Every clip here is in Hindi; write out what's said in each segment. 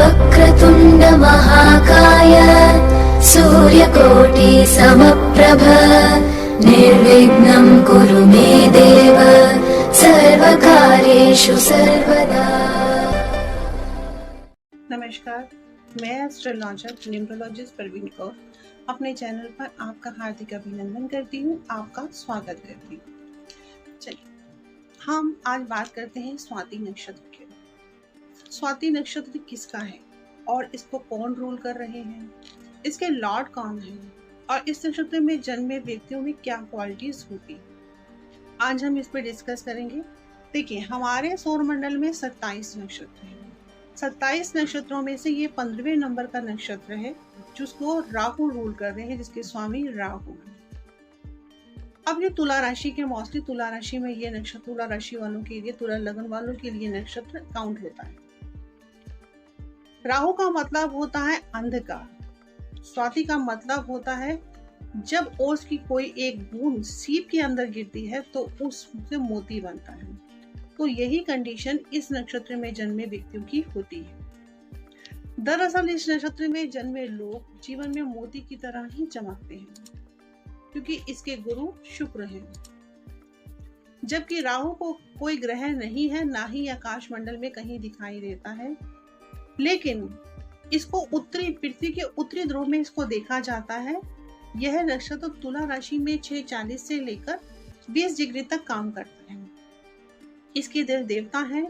वक्रतुण्ड महाकाय सूर्यकोटि समप्रभ निर्विघ्नं कुरु मे देव सर्वकार्येषु सर्वदा। नमस्कार, मैं एस्ट्रोलॉजर न्यूमरोलॉजिस्ट प्रवीण कौर अपने चैनल पर आपका हार्दिक अभिनंदन करती हूँ, आपका स्वागत करती हूँ। चलिए हम आज बात करते हैं स्वाति नक्षत्र के। स्वाति नक्षत्र किसका है और इसको कौन रूल कर रहे हैं, इसके लॉर्ड कौन है और इस नक्षत्र में जन्मे व्यक्तियों में क्या क्वालिटीज होती, आज हम इस पर डिस्कस करेंगे। देखिए, हमारे सौर मंडल में 27 नक्षत्र हैं। 27 नक्षत्रों में से ये 15वें नंबर का नक्षत्र है जिसको राहु रूल कर रहे हैं, जिसके स्वामी राहु हैं। अब ये तुला राशि के मोस्टली तुला राशि में ये नक्षत्र तुला राशि वालों के लिए, तुला लग्न वालों के लिए नक्षत्र काउंट होता है। राहु का मतलब होता है अंधकार, स्वाति का मतलब होता है जब ओस की कोई एक बूंद सीप के अंदर गिरती है तो उससे मोती बनता है। तो यही कंडीशन इस नक्षत्र में जन्मे व्यक्तियों की होती है। दरअसल इस नक्षत्र में जन्मे लोग जीवन में मोती की तरह ही चमकते हैं क्योंकि इसके गुरु शुक्र हैं। जबकि राहु को कोई ग्रह नहीं है, ना ही आकाश मंडल में कहीं दिखाई देता है, लेकिन इसको उत्तरी पृथ्वी के उत्तरी ध्रुव में इसको देखा जाता है। यह नक्षत्र तुला राशि में 6:40 से लेकर 20 डिग्री तक काम करता है। इसके देवता हैं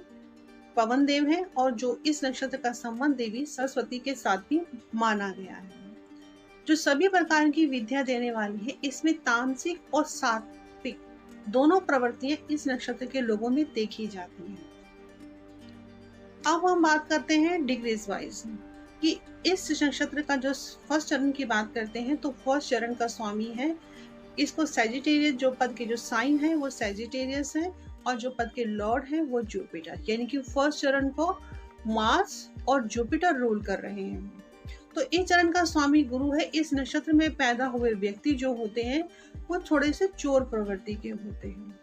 पवन देव हैं और जो इस नक्षत्र का संबंध देवी सरस्वती के साथ भी माना गया है, जो सभी प्रकार की विद्या देने वाली है। इसमें तामसिक और सात्विक दोनों प्रवृत्तियां इस नक्षत्र के लोगों में देखी जाती हैं। अब हम बात करते हैं डिग्रीज वाइज कि इस नक्षत्र का जो फर्स्ट चरण की बात करते हैं तो फर्स्ट चरण का स्वामी है, इसको सैजिटेरियस, जो पद के जो साइन है वो सैजिटेरियस है और जो पद के लॉर्ड है वो जुपिटर, यानी कि फर्स्ट चरण को मार्स और जुपिटर रूल कर रहे हैं। तो इस चरण का स्वामी गुरु है। इस नक्षत्र में पैदा हुए व्यक्ति जो होते हैं वो थोड़े से चोर प्रवृत्ति के होते हैं।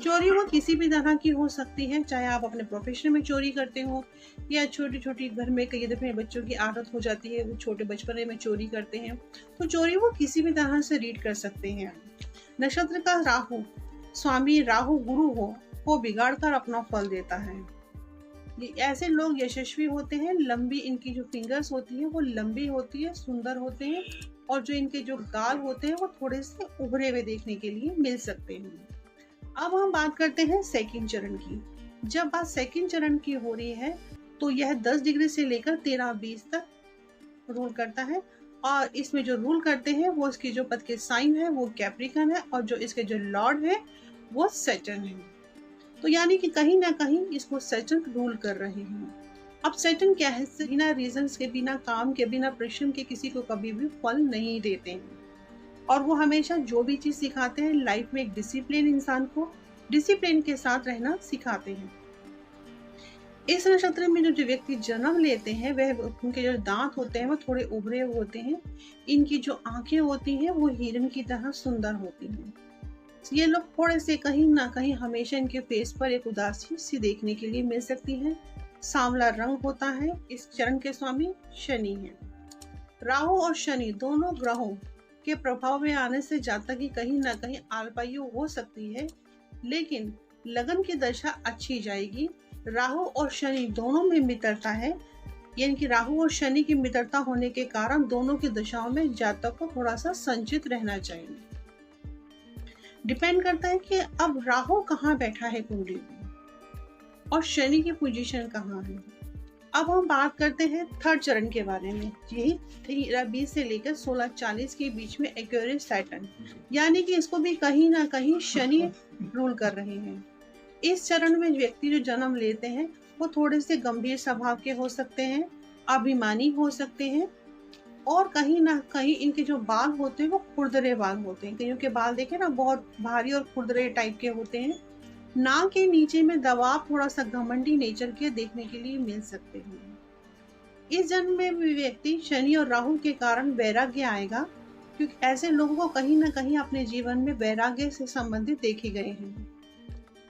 चोरी वो किसी भी तरह की हो सकती है, चाहे आप अपने प्रोफेशन में चोरी करते हो या छोटी छोटी घर में कई दफे बच्चों की आदत हो जाती है, वो छोटे बचपने में चोरी करते हैं। तो चोरी वो किसी भी तरह से रीड कर सकते हैं। नक्षत्र का राहु स्वामी राहु गुरु हो वो बिगाड़ कर अपना फल देता है। ऐसे लोग यशस्वी होते हैं। लंबी इनकी जो फिंगर्स होती है वो लंबी होती है, सुंदर होते हैं और जो इनके जो गाल होते हैं वो थोड़े से उभरे हुए देखने के लिए मिल सकते हैं। अब हम बात करते हैं सेकंड चरण की। जब बात सेकंड चरण की हो रही है तो यह 10 डिग्री से लेकर 13-20 तक रूल करता है और इसमें जो रूल करते हैं वो इसकी जो पद के साइन है वो कैप्रिकन है और जो इसके जो लॉर्ड है वो सैटर्न है। तो यानी कि कहीं ना कहीं इसको सैटर्न रूल कर रहे हैं। अब सैटर्न क्या है, बिना रीजंस के, बिना काम के, बिना परिश्रम के किसी को कभी भी फल नहीं देते हैं और वो हमेशा जो भी चीज सिखाते हैं लाइफ में एक डिसिप्लिन, इंसान को डिसिप्लिन के साथ रहना सिखाते हैं। इस नक्षत्र में जो व्यक्ति जन्म लेते हैं वह उनके जो दांत होते हैं वो थोड़े उभरे होते हैं। इनकी जो आंखें होती हैं वो हिरन की तरह सुंदर होती हैं। ये लोग थोड़े से कहीं ना कहीं हमेशा इनके फेस पर एक उदासी सी देखने के लिए मिल सकती है। सांवला रंग होता है। इस चरण के स्वामी शनि हैं। राहु और शनि दोनों ग्रहों के प्रभाव में आने से जातक की कहीं ना कहीं अल्पायु हो सकती है, लेकिन लगन की दशा अच्छी जाएगी। राहु और शनि दोनों में मित्रता है, यानी कि राहु और शनि की मित्रता होने के कारण दोनों की दशाओं में जातक को थोड़ा सा संचित रहना चाहिए। डिपेंड करता है कि अब राहु कहाँ बैठा है कुंडली में और शनि की पोजीशन कहाँ है। अब हम बात करते हैं थर्ड चरण के बारे में। यही 13-20 से लेकर 16-40 के बीच में एक्वेरियस सैटर्न, यानी कि इसको भी कहीं ना कहीं शनि रूल कर रहे हैं। इस चरण में व्यक्ति जो जन्म लेते हैं वो थोड़े से गंभीर स्वभाव के हो सकते हैं, अभिमानी हो सकते हैं और कहीं ना कहीं इनके जो बाल होते हैं वो खुरदरे बाल होते हैं। कईयों के बाल देखे ना बहुत भारी और खुरदरे टाइप के होते हैं। नाक के नीचे में दबाव थोड़ा सा घमंडी नेचर के देखने के लिए मिल सकते हैं। इस जन्म में भी व्यक्ति शनि और राहु के कारण वैराग्य आएगा, क्योंकि ऐसे लोगों को कहीं ना कहीं अपने जीवन में वैराग्य से संबंधित देखे गए हैं।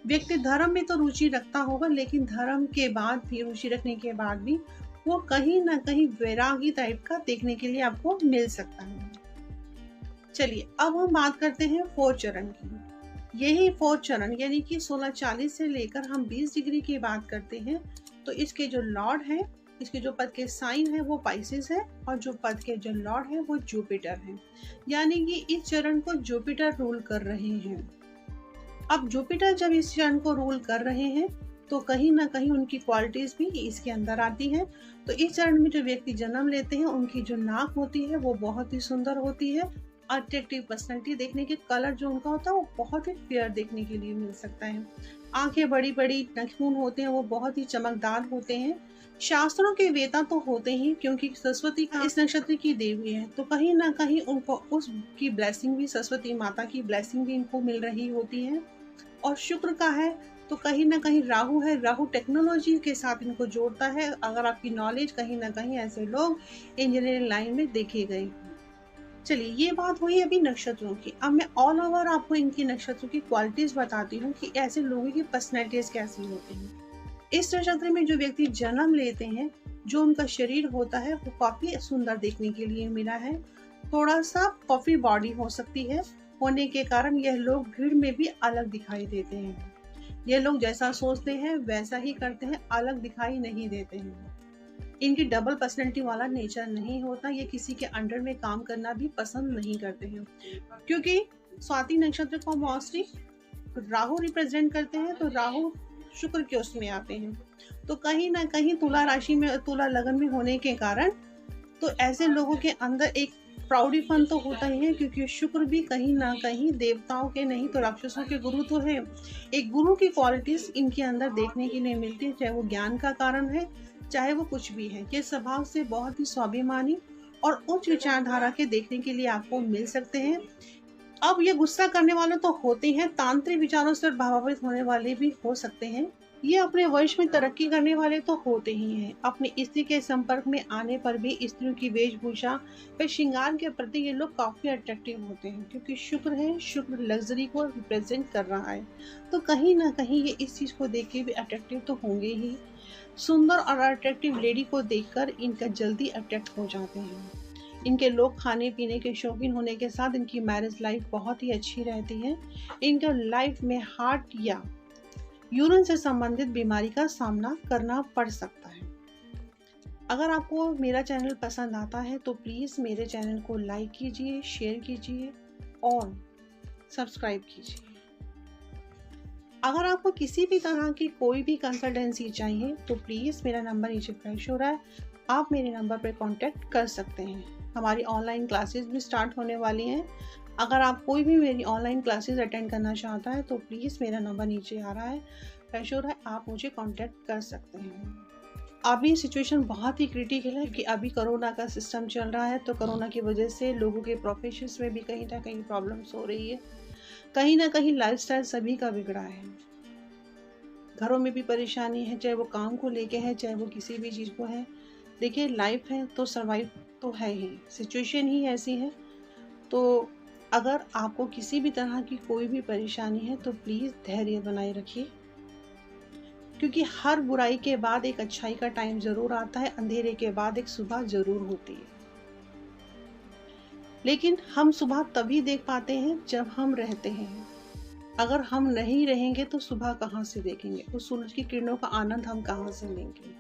व्यक्ति धर्म में तो रुचि रखता होगा, लेकिन धर्म के बाद भी, रुचि रखने के बाद भी वो कहीं ना कहीं वैरागी टाइप का देखने के लिए आपको मिल सकता है। चलिए अब हम बात करते हैं 4 चरण की। यही 4 चरण यानी कि 1640 से लेकर हम 20 डिग्री की बात करते हैं, तो इसके जो लॉर्ड है, इसके जो पद के साइन है वो पाइसेस है, और जो पद के जो लॉर्ड है वो जुपिटर है। यानी कि इस चरण को जुपिटर रूल कर रहे हैं। अब जुपिटर जब इस चरण को रूल कर रहे हैं तो कहीं ना कहीं उनकी क्वालिटीज भी इसके अंदर आती हैं। तो इस चरण में जो व्यक्ति जन्म लेते हैं उनकी जो नाक होती है वो बहुत ही सुंदर होती है। अट्रैक्टिव पर्सनैलिटी देखने के, कलर जो उनका होता है वो बहुत ही फेयर देखने के लिए मिल सकता है। आंखें बड़ी बड़ी, नाखून होते हैं वो बहुत ही चमकदार होते हैं। शास्त्रों के वेता तो होते ही, क्योंकि सरस्वती का इस नक्षत्र की देवी है, तो कहीं ना कहीं उनको उसकी ब्लेसिंग भी, सरस्वती माता की ब्लेसिंग भी इनको मिल रही होती है। और शुक्र का है तो कहीं ना कहीं राहु है, राहु टेक्नोलॉजी के साथ इनको जोड़ता है। अगर आपकी नॉलेज, कहीं ना कहीं ऐसे लोग इंजीनियरिंग लाइन में देखे गए। चलिए ये बात हुई अभी नक्षत्रों की। अब मैं ऑल ओवर आपको इनकी नक्षत्रों की क्वालिटीज बताती हूँ कि ऐसे लोगों की पर्सनैलिटीज कैसी होती हैं। इस नक्षत्र में जो व्यक्ति जन्म लेते हैं, जो उनका शरीर होता है वो काफी सुंदर देखने के लिए मिला है। थोड़ा सा पफी बॉडी हो सकती है, होने के कारण यह लोग भीड़ में भी अलग दिखाई देते हैं। ये लोग जैसा सोचते हैं वैसा ही करते हैं, अलग दिखाई नहीं देते हैं। इनकी डबल पर्सनैलिटी वाला नेचर नहीं होता, ये किसी के अंडर में काम करना भी पसंद नहीं करते हैं। क्योंकि स्वाति नक्षत्र को मोस्टली राहु रिप्रेजेंट करते हैं, तो राहु शुक्र के उसमें आते हैं। तो कहीं ना कहीं तुला राशि में, तुला लगन में होने के कारण तो ऐसे लोगों के अंदर एक प्राउडीपन तो होता ही है, क्योंकि शुक्र भी कहीं ना कहीं देवताओं के नहीं तो राक्षसों के गुरु तो है। एक गुरु की क्वालिटीज इनके अंदर देखने के लिए मिलती है, चाहे वो ज्ञान का कारण है, चाहे वो कुछ भी है। ये स्वभाव से बहुत ही स्वाभिमानी और उच्च विचारधारा के देखने के लिए आपको मिल सकते हैं। अब ये गुस्सा करने वाले तो होते हैं, तांत्रिक विचारों से प्रभावित होने वाले भी हो सकते हैं। ये अपने वंश में तरक्की करने वाले तो होते ही हैं। अपनी स्त्री के संपर्क में आने पर भी स्त्रियों की वेशभूषा व श्रृंगार के प्रति ये लोग काफी अट्रैक्टिव होते हैं, क्योंकि शुक्र है, शुक्र लग्जरी को रिप्रेजेंट कर रहा है। तो कहीं ना कहीं ये इस चीज को देख के भी अट्रैक्टिव तो होंगे ही। सुंदर और अट्रैक्टिव लेडी को देखकर इनका जल्दी अट्रैक्ट हो जाते हैं। इनके लोग खाने पीने के शौकीन होने के साथ इनकी मैरिज लाइफ बहुत ही अच्छी रहती है। इनके लाइफ में हार्ट या यूरिन से संबंधित बीमारी का सामना करना पड़ सकता है। अगर आपको मेरा चैनल पसंद आता है तो प्लीज़ मेरे चैनल को लाइक कीजिए, शेयर कीजिए और सब्सक्राइब कीजिए। अगर आपको किसी भी तरह की कोई भी कंसल्टेंसी चाहिए तो प्लीज़ मेरा नंबर नीचे फ्लैश हो रहा है, आप मेरे नंबर पर कांटेक्ट कर सकते हैं। हमारी ऑनलाइन क्लासेस भी स्टार्ट होने वाली हैं। अगर आप कोई भी मेरी ऑनलाइन क्लासेस अटेंड करना चाहता है तो प्लीज़ मेरा नंबर नीचे आ रहा है, फ्लैश हो रहा है, आप मुझे कांटेक्ट कर सकते हैं। अभी सिचुएशन बहुत ही क्रिटिकल है कि अभी कोरोना का सिस्टम चल रहा है, तो कोरोना की वजह से लोगों के प्रोफेशंस में भी कहीं ना कहीं प्रॉब्लम्स हो रही है। कहीं ना कहीं लाइफस्टाइल सभी का बिगड़ा है, घरों में भी परेशानी है, चाहे वो काम को लेके है, चाहे वो किसी भी चीज़ को है। देखिए लाइफ है तो सर्वाइव तो है ही, सिचुएशन ही ऐसी है। तो अगर आपको किसी भी तरह की कोई भी परेशानी है तो प्लीज़ धैर्य बनाए रखिए, क्योंकि हर बुराई के बाद एक अच्छाई का टाइम ज़रूर आता है, अंधेरे के बाद एक सुबह ज़रूर होती है। लेकिन हम सुबह तभी देख पाते हैं जब हम रहते हैं। अगर हम नहीं रहेंगे तो सुबह कहाँ से देखेंगे, उस सूरज की किरणों का आनंद हम कहाँ से लेंगे।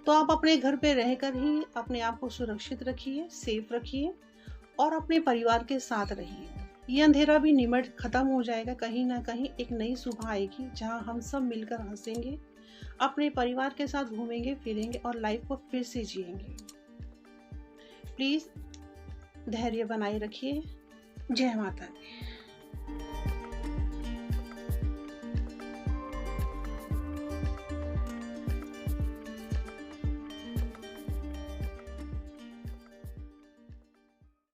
तो आप अपने घर पे रहकर ही अपने आप को सुरक्षित रखिए, सेफ रखिए और अपने परिवार के साथ रहिए। ये अंधेरा भी निमट खत्म हो जाएगा, कहीं ना कहीं एक नई सुबह आएगी जहां हम सब मिलकर हंसेंगे, अपने परिवार के साथ घूमेंगे फिरेंगे और लाइफ को फिर से जिएंगे। प्लीज़ धैर्य बनाए रखिए। जय माता दी।